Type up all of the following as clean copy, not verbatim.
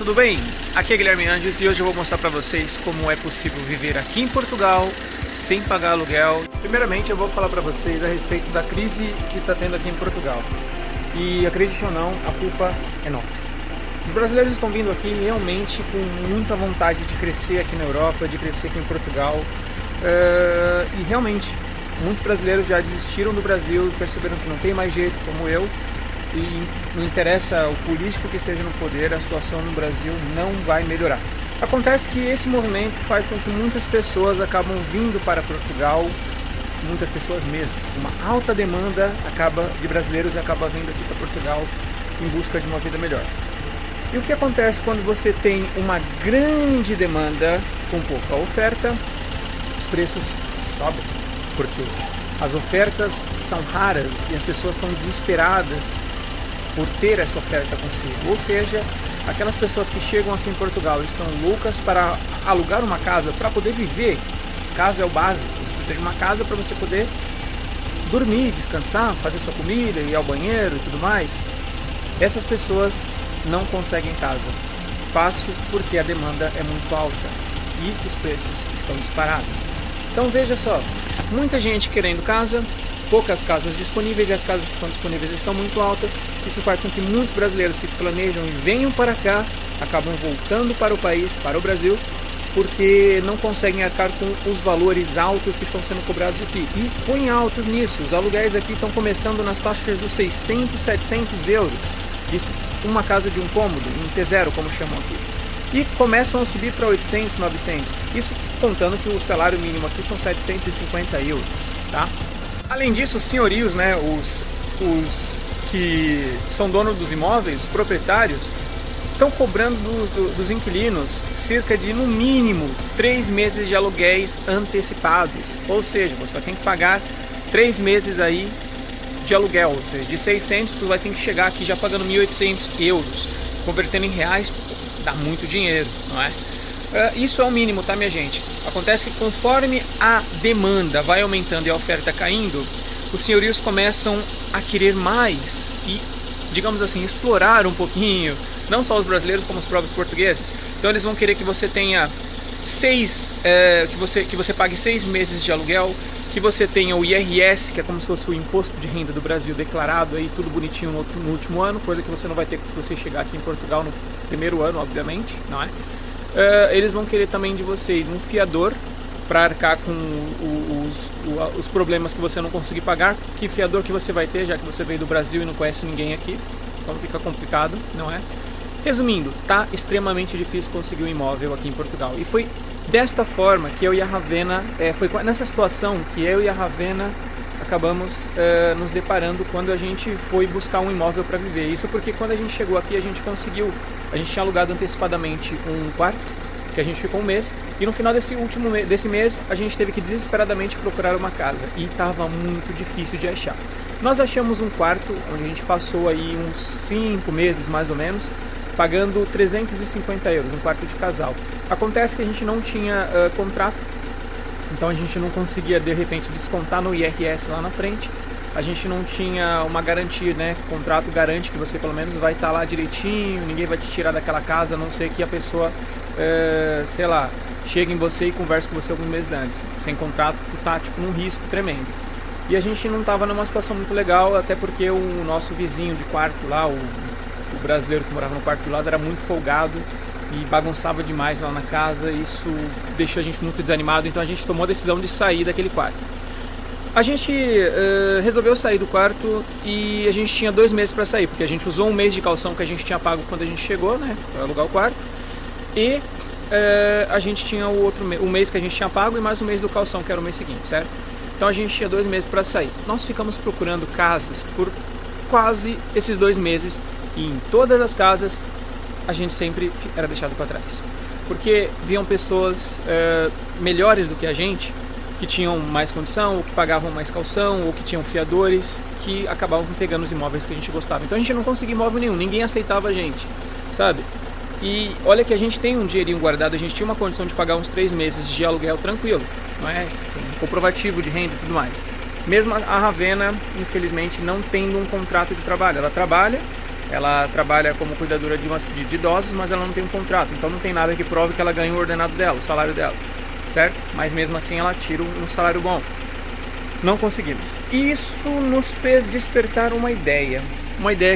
tudo bem? Aqui é Guilherme Anjos e hoje eu vou mostrar para vocês como é possível viver aqui em Portugal sem pagar aluguel. Primeiramente eu vou falar para vocês a respeito da crise que está tendo aqui em Portugal. E acredite ou não, a culpa é nossa. Os brasileiros estão vindo aqui realmente com muita vontade de crescer aqui na Europa, de crescer aqui em Portugal. E realmente, muitos brasileiros já desistiram do Brasil, perceberam que não tem mais jeito, como eu. E não interessa o político que esteja no poder, a situação no Brasil não vai melhorar. Acontece que esse movimento faz com que muitas pessoas acabam vindo para Portugal, muitas pessoas mesmo. Uma alta demanda de brasileiros acaba vindo aqui para Portugal em busca de uma vida melhor. E o que acontece quando você tem uma grande demanda com pouca oferta? Os preços sobem, porque as ofertas são raras e as pessoas estão desesperadas por ter essa oferta consigo. Ou seja, aquelas pessoas que chegam aqui em Portugal estão loucas para alugar uma casa para poder viver. Casa é o básico, você precisa de uma casa para você poder dormir, descansar, fazer sua comida, ir ao banheiro e tudo mais. Essas pessoas não conseguem casa. Fácil porque a demanda é muito alta e os preços estão disparados. Então veja só, muita gente querendo casa, poucas casas disponíveis e as casas que estão disponíveis estão muito altas. Isso faz com que muitos brasileiros que se planejam e venham para cá acabam voltando para o país, para o Brasil, porque não conseguem arcar com os valores altos que estão sendo cobrados aqui. E põem altos nisso, os aluguéis aqui estão começando nas taxas dos 600, 700 euros. Isso uma casa de um cômodo, um T0 como chamam aqui. E começam a subir para 800, 900. Isso contando que o salário mínimo aqui são 750 euros, tá? Além disso, os senhorios, né, os que são donos dos imóveis, os proprietários, estão cobrando dos inquilinos cerca de, no mínimo, 3 meses de aluguéis antecipados. Ou seja, você vai ter que pagar 3 meses aí de aluguel, ou seja, de 600 você vai ter que chegar aqui já pagando 1.800 euros. Convertendo em reais, dá muito dinheiro, não é? Isso é o mínimo, tá, minha gente? Acontece que conforme a demanda vai aumentando e a oferta caindo, os senhorios começam a querer mais e, digamos assim, explorar um pouquinho, não só os brasileiros como os próprios portugueses. Então eles vão querer que você tenha que você pague 6 meses de aluguel, que você tenha o IRS, que é como se fosse o imposto de renda do Brasil declarado aí, tudo bonitinho no último ano, coisa que você não vai ter se você chegar aqui em Portugal no primeiro ano, obviamente, não é? Eles vão querer também de vocês um fiador para arcar com os problemas que você não conseguir pagar. Que fiador que você vai ter, já que você veio do Brasil e não conhece ninguém aqui, então fica complicado, não é? Resumindo, tá extremamente difícil conseguir um imóvel aqui em Portugal. E foi desta forma que eu e a Ravena, foi nessa situação que eu e a Ravena acabamos nos deparando quando a gente foi buscar um imóvel para viver. Isso porque quando a gente chegou aqui a gente tinha alugado antecipadamente um quarto, que a gente ficou um mês, e no final desse mês a gente teve que desesperadamente procurar uma casa, e estava muito difícil de achar. Nós achamos um quarto onde a gente passou aí uns 5 meses mais ou menos, pagando 350 euros, um quarto de casal. Acontece que a gente não tinha contrato, então a gente não conseguia de repente descontar no IRS lá na frente. A gente não tinha uma garantia, né? O contrato garante que você pelo menos vai estar lá direitinho, ninguém vai te tirar daquela casa, a não ser que a pessoa, sei lá, chegue em você e converse com você alguns meses antes. Sem contrato, tu tá tipo num risco tremendo. E a gente não estava numa situação muito legal, até porque o nosso vizinho de quarto lá, o brasileiro que morava no quarto do lado, era muito folgado e bagunçava demais lá na casa. Isso deixou a gente muito desanimado, então a gente tomou a decisão de sair daquele quarto. A gente resolveu sair do quarto e a gente tinha 2 meses para sair, porque a gente usou um mês de caução que a gente tinha pago quando a gente chegou, né, para alugar o quarto, e a gente tinha o mês que a gente tinha pago e mais um mês do caução, que era o mês seguinte, certo? Então a gente tinha 2 meses para sair. Nós ficamos procurando casas por quase esses 2 meses e em todas as casas a gente sempre era deixado para trás, porque viam pessoas melhores do que a gente, que tinham mais condição, ou que pagavam mais caução, ou que tinham fiadores, que acabavam pegando os imóveis que a gente gostava. Então a gente não conseguia imóvel nenhum, ninguém aceitava a gente, sabe? E olha que a gente tem um dinheirinho guardado, a gente tinha uma condição de pagar uns 3 meses de aluguel tranquilo, não é? Com comprovativo de renda e tudo mais. Mesmo a Ravena, infelizmente, não tendo um contrato de trabalho. Ela trabalha, Ela trabalha como cuidadora de idosos, mas ela não tem um contrato, então não tem nada que prove que ela ganha o ordenado dela, o salário dela, certo? Mas mesmo assim ela tira um salário bom. Não conseguimos. Isso nos fez despertar uma ideia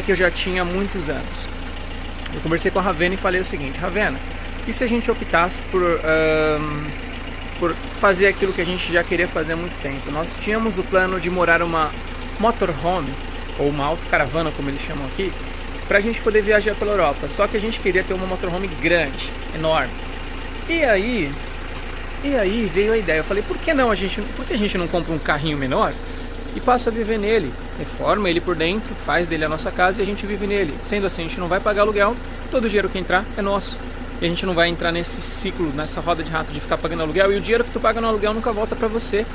que eu já tinha há muitos anos. Eu conversei com a Ravena e falei o seguinte: Ravena, e se a gente optasse por fazer aquilo que a gente já queria fazer há muito tempo? Nós tínhamos o plano de morar uma motorhome, ou uma autocaravana, como eles chamam aqui, para a gente poder viajar pela Europa. Só que a gente queria ter uma motorhome grande, enorme. E aí veio a ideia. Eu falei, por que a gente não compra um carrinho menor e passa a viver nele? Reforma ele por dentro, faz dele a nossa casa e a gente vive nele. Sendo assim, a gente não vai pagar aluguel, todo o dinheiro que entrar é nosso. E a gente não vai entrar nesse ciclo, nessa roda de rato de ficar pagando aluguel, e o dinheiro que tu paga no aluguel nunca volta para você,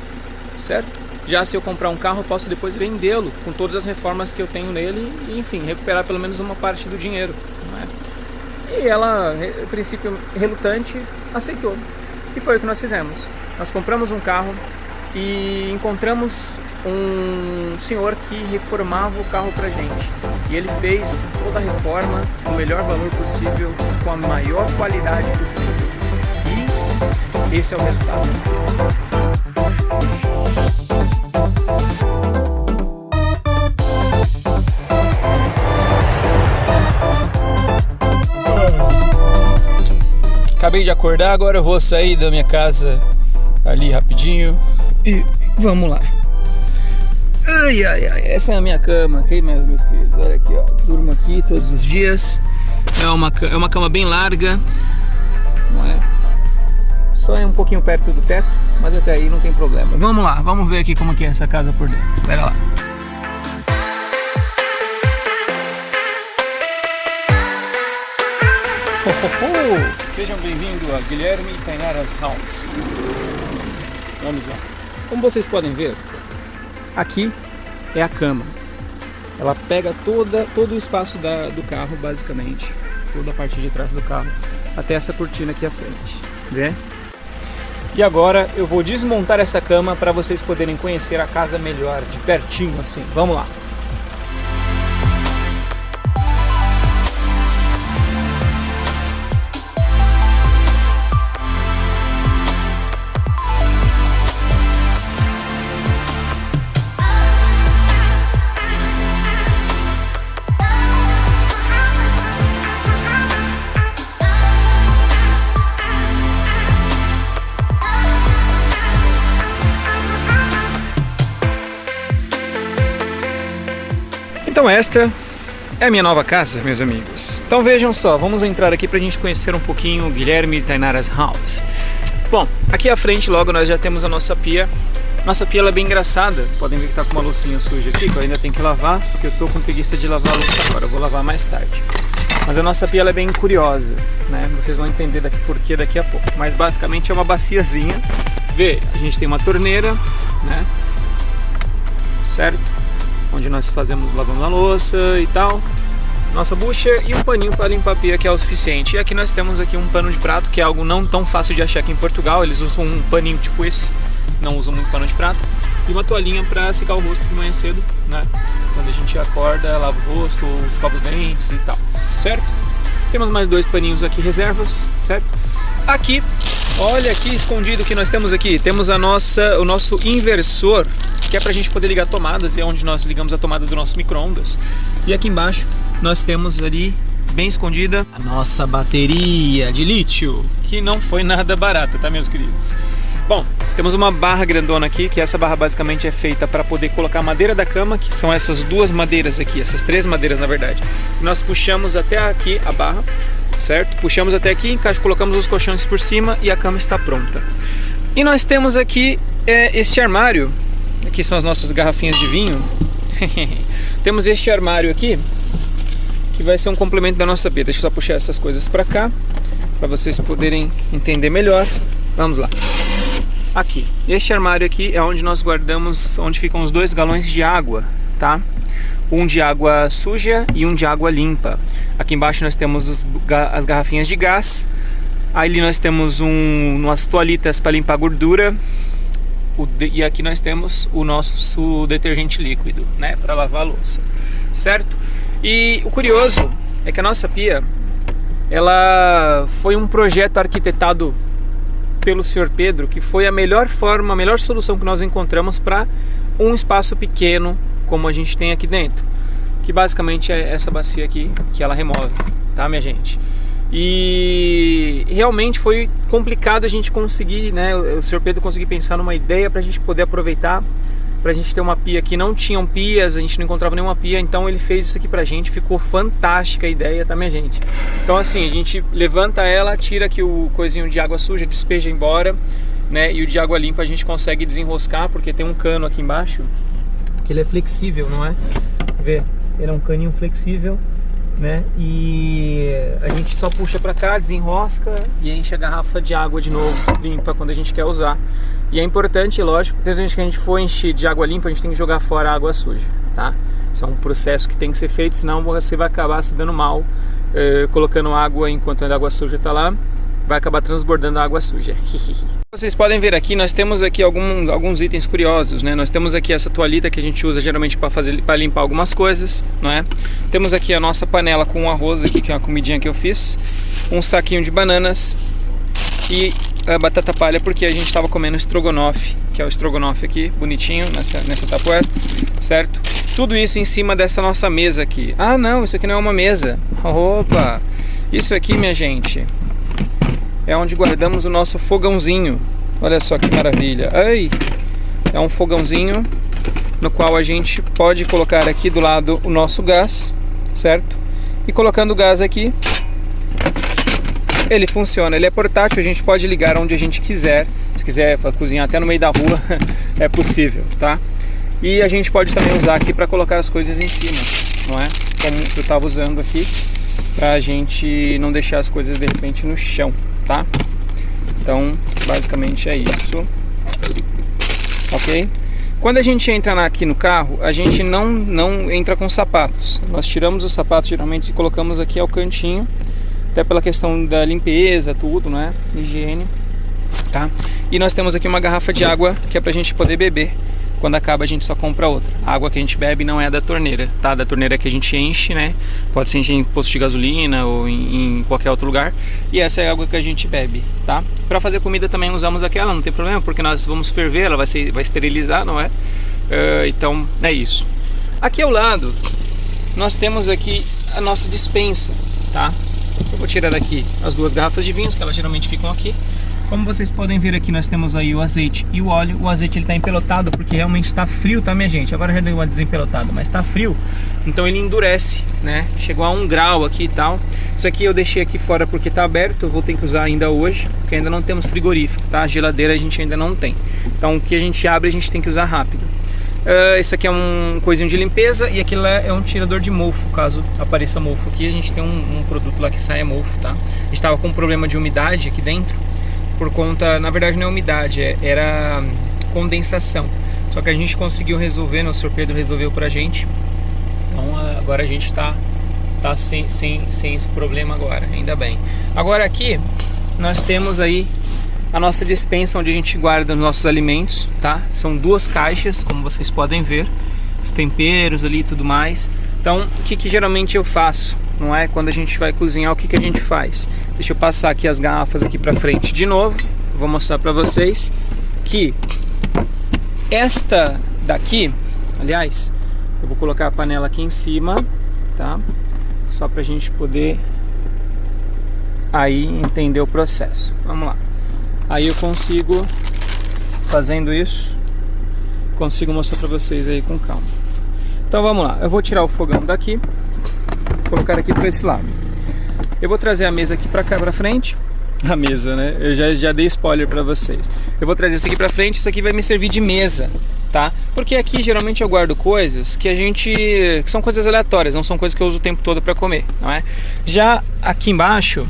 certo? Já se eu comprar um carro, eu posso depois vendê-lo com todas as reformas que eu tenho nele e, enfim, recuperar pelo menos uma parte do dinheiro, não é? E ela, a princípio relutante, aceitou. E foi o que nós fizemos. Nós compramos um carro e encontramos um senhor que reformava o carro pra gente. E ele fez toda a reforma com o melhor valor possível, com a maior qualidade possível. E esse é o resultado, meus queridos. Acabei de acordar, agora eu vou sair da minha casa ali rapidinho e vamos lá. Ai, ai, ai, essa é a minha cama, ok, meus queridos? Olha aqui, ó, durmo aqui todos os dias. É uma cama bem larga, não é? Só é um pouquinho perto do teto, mas até aí não tem problema. Vamos lá, vamos ver aqui como que é essa casa por dentro. Pera lá. Sejam bem-vindos a Guilherme e Tainara's House. Vamos lá. Como vocês podem ver, aqui é a cama. Ela pega todo o espaço do carro, basicamente. Toda a parte de trás do carro, até essa cortina aqui à frente. Vê? E agora eu vou desmontar essa cama para vocês poderem conhecer a casa melhor, de pertinho assim. Vamos lá. Então esta é a minha nova casa, meus amigos. Então vejam só, vamos entrar aqui para a gente conhecer um pouquinho o Guilherme e Tainara's House. Bom, aqui à frente logo nós já temos a nossa pia. Nossa pia ela é bem engraçada. Podem ver que tá com uma loucinha suja aqui, que eu ainda tenho que lavar, porque eu tô com preguiça de lavar a louça agora, eu vou lavar mais tarde. Mas a nossa pia ela é bem curiosa, né? Vocês vão entender porquê daqui a pouco. Mas basicamente é uma baciazinha. Vê, a gente tem uma torneira, né? Certo? Onde nós lavamos a louça e tal, nossa bucha e um paninho para limpar a pia, que é o suficiente. E aqui nós temos aqui um pano de prato, que é algo não tão fácil de achar aqui em Portugal. Eles usam um paninho tipo esse, não usam muito pano de prato, e uma toalhinha para secar o rosto de manhã cedo, né? Quando a gente acorda, lava o rosto, escova os dentes e tal, certo? Temos mais dois paninhos aqui, reservas, certo? Aqui, olha aqui escondido que nós temos aqui, temos o nosso inversor, que é para a gente poder ligar tomadas, e é onde nós ligamos a tomada do nosso micro-ondas. E aqui embaixo nós temos ali, bem escondida, a nossa bateria de lítio, que não foi nada barata, tá, meus queridos? Bom, temos uma barra grandona aqui, que essa barra basicamente é feita para poder colocar a madeira da cama, que são essas duas madeiras aqui, essas três madeiras na verdade. Nós puxamos até aqui a barra, certo? Puxamos até aqui, colocamos os colchões por cima e a cama está pronta. E nós temos aqui este armário. Aqui são as nossas garrafinhas de vinho. Temos este armário aqui, que vai ser um complemento da nossa pia. Deixa eu só puxar essas coisas para cá, para vocês poderem entender melhor. Vamos lá. Aqui, este armário aqui é onde nós guardamos, onde ficam os 2 galões de água, tá? Um de água suja e um de água limpa. Aqui embaixo nós temos as garrafinhas de gás. Ali nós temos umas toalhitas para limpar gordura. E aqui nós temos o nosso detergente líquido, né, para lavar a louça, certo? E o curioso é que a nossa pia, ela foi um projeto arquitetado pelo Sr. Pedro, que foi a melhor forma, a melhor solução que nós encontramos para um espaço pequeno como a gente tem aqui dentro, que basicamente é essa bacia aqui que ela remove, tá, minha gente? E realmente foi complicado a gente conseguir, né, o Sr. Pedro conseguir pensar numa ideia para a gente poder aproveitar, pra gente ter uma pia que não tinham pias, a gente não encontrava nenhuma pia, então ele fez isso aqui pra gente, ficou fantástica a ideia, tá, minha gente? Então assim, a gente levanta ela, tira aqui o coisinho de água suja, despeja embora, né, e o de água limpa a gente consegue desenroscar, porque tem um cano aqui embaixo, que ele é flexível, não é? Vê, ele é um caninho flexível, né, e a gente só puxa pra cá, desenrosca e enche a garrafa de água de novo, limpa, quando a gente quer usar. E é importante, lógico, desde que a gente for encher de água limpa, a gente tem que jogar fora a água suja, tá? Isso é um processo que tem que ser feito, senão você vai acabar se dando mal colocando água enquanto a água suja está lá, vai acabar transbordando a água suja. Vocês podem ver aqui, nós temos aqui alguns itens curiosos, né? Nós temos aqui essa toalhita que a gente usa geralmente para limpar algumas coisas, não é? Temos aqui a nossa panela com arroz aqui, que é uma comidinha que eu fiz, um saquinho de bananas e a batata palha, porque a gente estava comendo estrogonofe, que é o estrogonofe aqui, bonitinho, nessa tapoeira, certo? Tudo isso em cima dessa nossa mesa aqui. Ah não, isso aqui não é uma mesa. Opa! Isso aqui, minha gente, é onde guardamos o nosso fogãozinho. Olha só que maravilha. Ai! É um fogãozinho no qual a gente pode colocar aqui do lado o nosso gás, certo? E colocando o gás aqui, ele funciona, ele é portátil, a gente pode ligar onde a gente quiser. Se quiser cozinhar até no meio da rua, é possível, tá? E a gente pode também usar aqui para colocar as coisas em cima, não é? Como eu estava usando aqui, para a gente não deixar as coisas de repente no chão, tá? Então, basicamente é isso. Ok? Quando a gente entra aqui no carro, a gente não entra com sapatos. Nós tiramos os sapatos geralmente e colocamos aqui ao cantinho, até pela questão da limpeza, tudo, né? Higiene, tá? E nós temos aqui uma garrafa de água que é pra gente poder beber. Quando acaba a gente só compra outra. A água que a gente bebe não é da torneira, tá? Da torneira que a gente enche, né? Pode ser encher em posto de gasolina ou em qualquer outro lugar. E essa é a água que a gente bebe, tá? Pra fazer comida também usamos aquela, não tem problema, porque nós vamos ferver, ela vai esterilizar, não é? Então é isso. Aqui ao lado nós temos aqui a nossa despensa, tá? Eu vou tirar daqui as duas garrafas de vinhos, que elas geralmente ficam aqui. Como vocês podem ver aqui, nós temos aí o azeite e o óleo. O azeite ele está empelotado porque realmente está frio, tá, minha gente? Agora já deu uma desempelotada, mas está frio, então ele endurece, né? Chegou a 1 grau aqui e tal. Isso aqui eu deixei aqui fora porque está aberto, eu vou ter que usar ainda hoje, porque ainda não temos frigorífico, tá? Geladeira a gente ainda não tem. Então o que a gente abre a gente tem que usar rápido. Isso aqui é um coisinho de limpeza e aquilo é um tirador de mofo, caso apareça mofo aqui. A gente tem um produto lá que sai mofo, tá? A gente estava com um problema de umidade aqui dentro, por conta, na verdade não é umidade, era condensação. Só que a gente conseguiu resolver, né? O Sr. Pedro resolveu pra gente. Então agora a gente tá sem esse problema agora, ainda bem. Agora aqui nós temos aí a nossa despensa onde a gente guarda os nossos alimentos, tá? São 2 caixas, como vocês podem ver, os temperos ali e tudo mais. Então, o que geralmente eu faço, não é? Quando a gente vai cozinhar, o que a gente faz? Deixa eu passar aqui as garrafas aqui pra frente de novo. Vou mostrar pra vocês que esta daqui, aliás, eu vou colocar a panela aqui em cima, tá? Só pra gente poder aí entender o processo. Vamos lá. Aí eu consigo, fazendo isso, consigo mostrar pra vocês aí com calma. Então vamos lá, eu vou tirar o fogão daqui, colocar aqui para esse lado. Eu vou trazer a mesa aqui para cá pra frente. A mesa, né? Eu já dei spoiler para vocês. Eu vou trazer isso aqui pra frente, isso aqui vai me servir de mesa, tá? Porque aqui geralmente eu guardo coisas que são coisas aleatórias, não são coisas que eu uso o tempo todo para comer, não é? Já aqui embaixo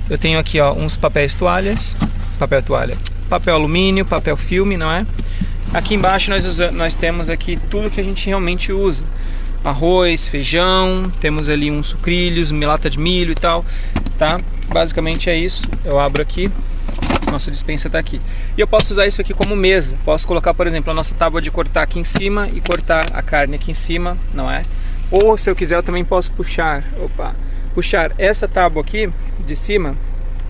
eu tenho aqui, ó, uns papel toalha, papel alumínio, papel filme, não é? Aqui embaixo nós temos aqui tudo que a gente realmente usa. Arroz, feijão, temos ali uns sucrilhos, lata de milho e tal, tá? Basicamente é isso. Eu abro aqui, nossa despensa tá aqui. E eu posso usar isso aqui como mesa. Posso colocar, por exemplo, a nossa tábua de cortar aqui em cima e cortar a carne aqui em cima, não é? Ou se eu quiser eu também posso puxar essa tábua aqui de cima,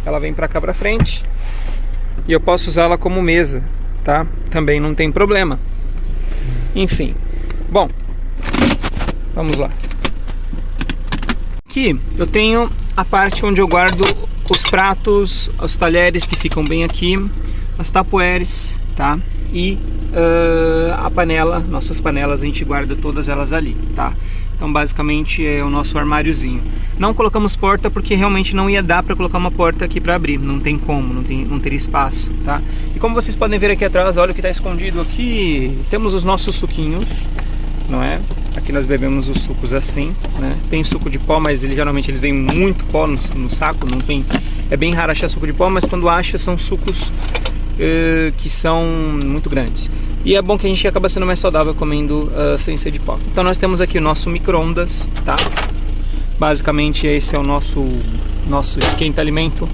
ela vem para cá para frente e eu posso usá-la como mesa, tá? Também não tem problema. Enfim, bom, vamos lá. Aqui eu tenho a parte onde eu guardo os pratos, os talheres que ficam bem aqui, as tapoeres, tá? E a panela, nossas panelas, a gente guarda todas elas ali, tá? Então basicamente é o nosso armáriozinho. Não colocamos porta porque realmente não ia dar para colocar uma porta aqui para abrir, não tem como, não teria espaço, tá? E como vocês podem ver aqui atrás, olha o que está escondido aqui, temos os nossos suquinhos, não é? Aqui nós bebemos os sucos assim, né? Tem suco de pó, mas geralmente eles vêm muito pó no saco, não tem, é bem raro achar suco de pó, mas quando acha são sucos que são muito grandes. E é bom que a gente acaba sendo mais saudável comendo sem ser de pó. Então nós temos aqui o nosso micro-ondas, tá? Basicamente esse é o nosso esquenta-alimento.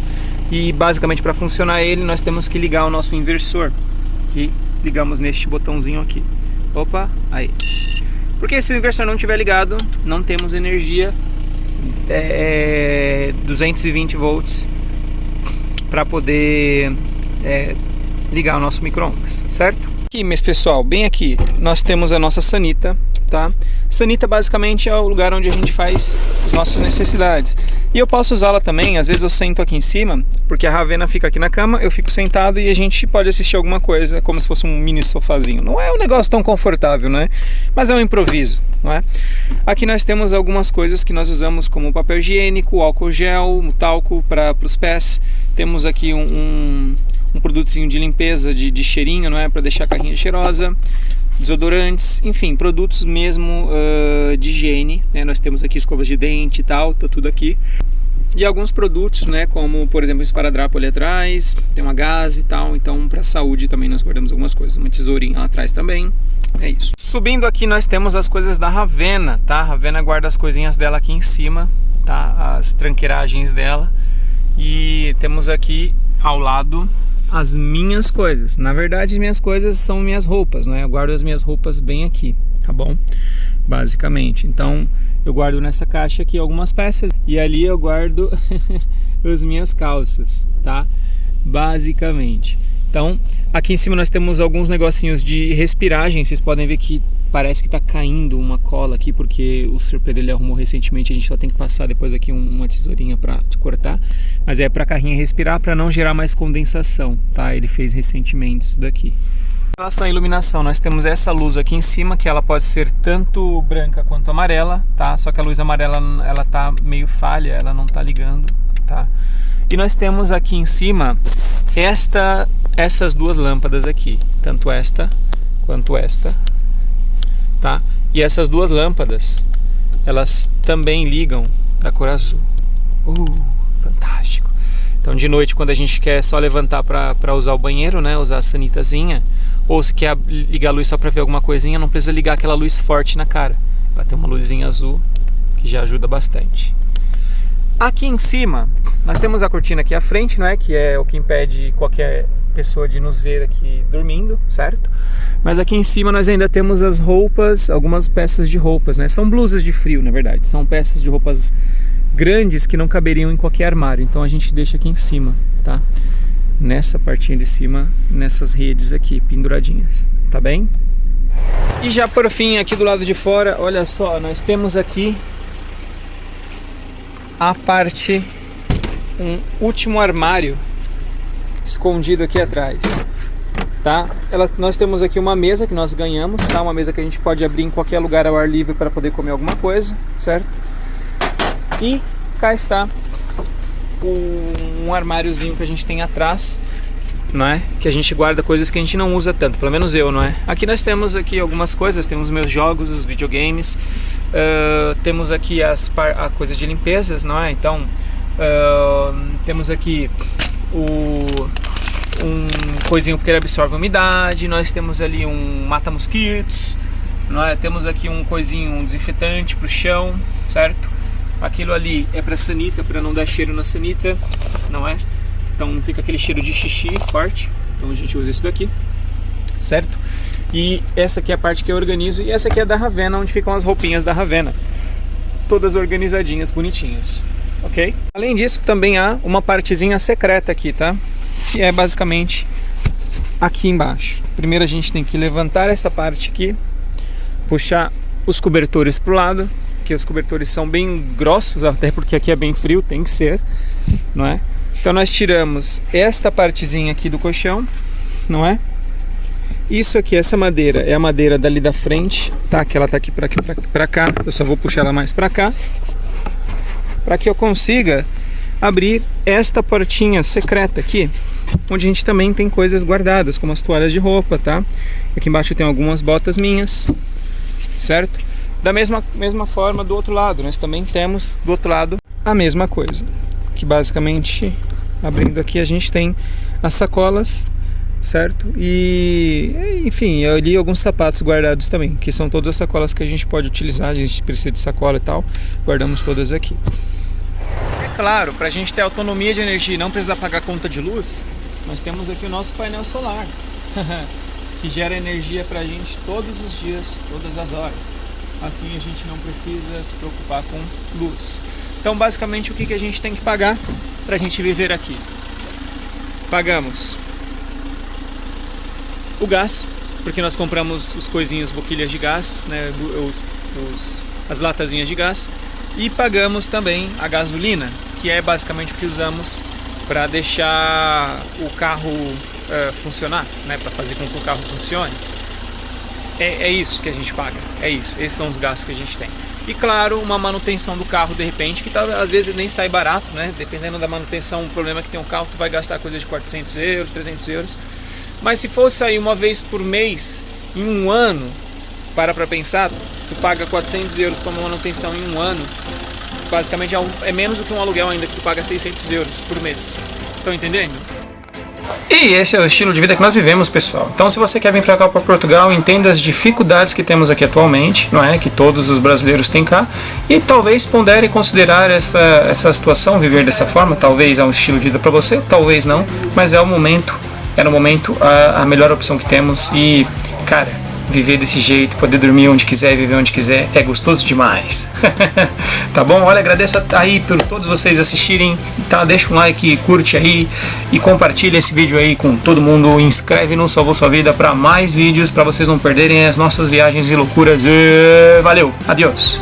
E basicamente para funcionar ele nós temos que ligar o nosso inversor, que ligamos neste botãozinho aqui. Opa, aí. Porque se o inversor não estiver ligado, não temos energia 220 volts para poder ligar o nosso micro-ondas, certo? Aqui, meus pessoal, bem aqui, nós temos a nossa sanita, tá? Sanita basicamente é o lugar onde a gente faz as nossas necessidades. E eu posso usá-la também, às vezes eu sento aqui em cima, porque a Ravena fica aqui na cama, eu fico sentado e a gente pode assistir alguma coisa, como se fosse um mini sofazinho. Não é um negócio tão confortável, né? Mas é um improviso, não é? Aqui nós temos algumas coisas que nós usamos como papel higiênico, álcool gel, talco para os pés. Temos aqui um produtozinho de limpeza, de cheirinho, não é? Para deixar a carrinha cheirosa, desodorantes, enfim, produtos mesmo de higiene, né? Nós temos aqui escovas de dente e tal, tá tudo aqui. E alguns produtos, né? Como, por exemplo, esparadrapo ali atrás, tem uma gás e tal, então para saúde também nós guardamos algumas coisas. Uma tesourinha lá atrás também, é isso. Subindo aqui nós temos as coisas da Ravena, tá? A Ravena guarda as coisinhas dela aqui em cima, tá? As tranqueiragens dela. E temos aqui ao lado as minhas coisas. Na verdade, as minhas coisas são minhas roupas, né? Eu guardo as minhas roupas bem aqui, tá bom? Basicamente. Então, eu guardo nessa caixa aqui algumas peças e ali eu guardo as minhas calças, tá? Basicamente. Então, aqui em cima nós temos alguns negocinhos de respiragem. Vocês podem ver que parece que tá caindo uma cola aqui, porque o Sr. Pedro ele arrumou recentemente. A gente só tem que passar depois aqui uma tesourinha para cortar. Mas é para a carrinha respirar, para não gerar mais condensação, tá? Ele fez recentemente isso daqui. Em relação à iluminação, nós temos essa luz aqui em cima, que ela pode ser tanto branca quanto amarela, tá? Só que a luz amarela, ela tá meio falha, ela não tá ligando, tá? E nós temos aqui em cima essas duas lâmpadas aqui, tanto esta quanto esta, tá? E essas duas lâmpadas, elas também ligam da cor azul. Fantástico! Então de noite, quando a gente quer só levantar para usar o banheiro, né, usar a sanitazinha, ou se quer ligar a luz só para ver alguma coisinha, não precisa ligar aquela luz forte na cara. Ela tem uma luzinha azul que já ajuda bastante. Aqui em cima, nós temos a cortina aqui à frente, não é? Que é o que impede qualquer pessoa de nos ver aqui dormindo, certo? Mas aqui em cima nós ainda temos as roupas, algumas peças de roupas, né? São blusas de frio, na verdade. São peças de roupas grandes que não caberiam em qualquer armário. Então a gente deixa aqui em cima, tá? Nessa partinha de cima, nessas redes aqui, penduradinhas, tá bem? E já por fim, aqui do lado de fora, olha só, nós temos aqui a parte, um último armário escondido aqui atrás, tá? Nós temos aqui uma mesa que nós ganhamos, tá? Uma mesa que a gente pode abrir em qualquer lugar ao ar livre para poder comer alguma coisa, certo? E cá está um armáriozinho que a gente tem atrás, não é? Que a gente guarda coisas que a gente não usa tanto, pelo menos eu, não é? Aqui nós temos aqui algumas coisas, temos meus jogos, os videogames, temos aqui a coisas de limpezas, não é? Então, temos aqui um coisinho porque ele absorve a umidade, nós temos ali um mata-mosquitos, não é? Temos aqui um coisinho, um desinfetante para o chão, certo? Aquilo ali é para sanita, para não dar cheiro na sanita, não é? Então não fica aquele cheiro de xixi forte, então a gente usa isso daqui, certo? E essa aqui é a parte que eu organizo, e essa aqui é da Ravenna, onde ficam as roupinhas da Ravenna, todas organizadinhas, bonitinhas, ok? Além disso, também há uma partezinha secreta aqui, tá? Que é basicamente aqui embaixo. Primeiro a gente tem que levantar essa parte aqui, puxar os cobertores pro lado, que os cobertores são bem grossos, até porque aqui é bem frio, tem que ser, não é? Então nós tiramos esta partezinha aqui do colchão, não é? Isso aqui, essa madeira, é a madeira dali da frente, tá? Que ela tá aqui pra cá, eu só vou puxar ela mais pra cá, para que eu consiga abrir esta portinha secreta aqui, onde a gente também tem coisas guardadas, como as toalhas de roupa, tá? Aqui embaixo tem algumas botas minhas, certo? Da mesma forma do outro lado, nós também temos do outro lado a mesma coisa, que basicamente, abrindo aqui, a gente tem as sacolas, certo? E enfim, ali alguns sapatos guardados também, que são todas as sacolas que a gente pode utilizar, a gente precisa de sacola e tal, guardamos todas aqui. É claro, para a gente ter autonomia de energia e não precisar pagar conta de luz, nós temos aqui o nosso painel solar, que gera energia para a gente todos os dias, todas as horas. Assim a gente não precisa se preocupar com luz. Então basicamente o que a gente tem que pagar para a gente viver aqui? Pagamos o gás, porque nós compramos os coisinhos, boquilhas de gás, né, as latazinhas de gás, e pagamos também a gasolina, que é basicamente o que usamos para deixar o carro funcionar, né, para fazer com que o carro funcione. É isso que a gente paga, é isso, esses são os gastos que a gente tem. E claro, uma manutenção do carro de repente, que às vezes nem sai barato, né? Dependendo da manutenção, o problema é que tem um carro, tu vai gastar coisa de 400 euros, 300 euros. Mas se for sair uma vez por mês, em um ano, para pensar, tu paga 400 euros para uma manutenção em um ano, basicamente é menos do que um aluguel ainda, que tu paga 600 euros por mês. Estão entendendo? E esse é o estilo de vida que nós vivemos, pessoal. Então, se você quer vir para cá, para Portugal, entenda as dificuldades que temos aqui atualmente, não é? Que todos os brasileiros têm cá, e talvez pondere considerar essa situação, viver dessa forma. Talvez é um estilo de vida para você, talvez não, mas é no momento a melhor opção que temos. E, cara, viver desse jeito, poder dormir onde quiser, viver onde quiser, é gostoso demais. Tá bom? Olha, agradeço aí por todos vocês assistirem, tá? Deixa um like, curte aí e compartilha esse vídeo aí com todo mundo. Inscreve no Salvou Sua Vida para mais vídeos, para vocês não perderem as nossas viagens e loucuras. Valeu, adiós!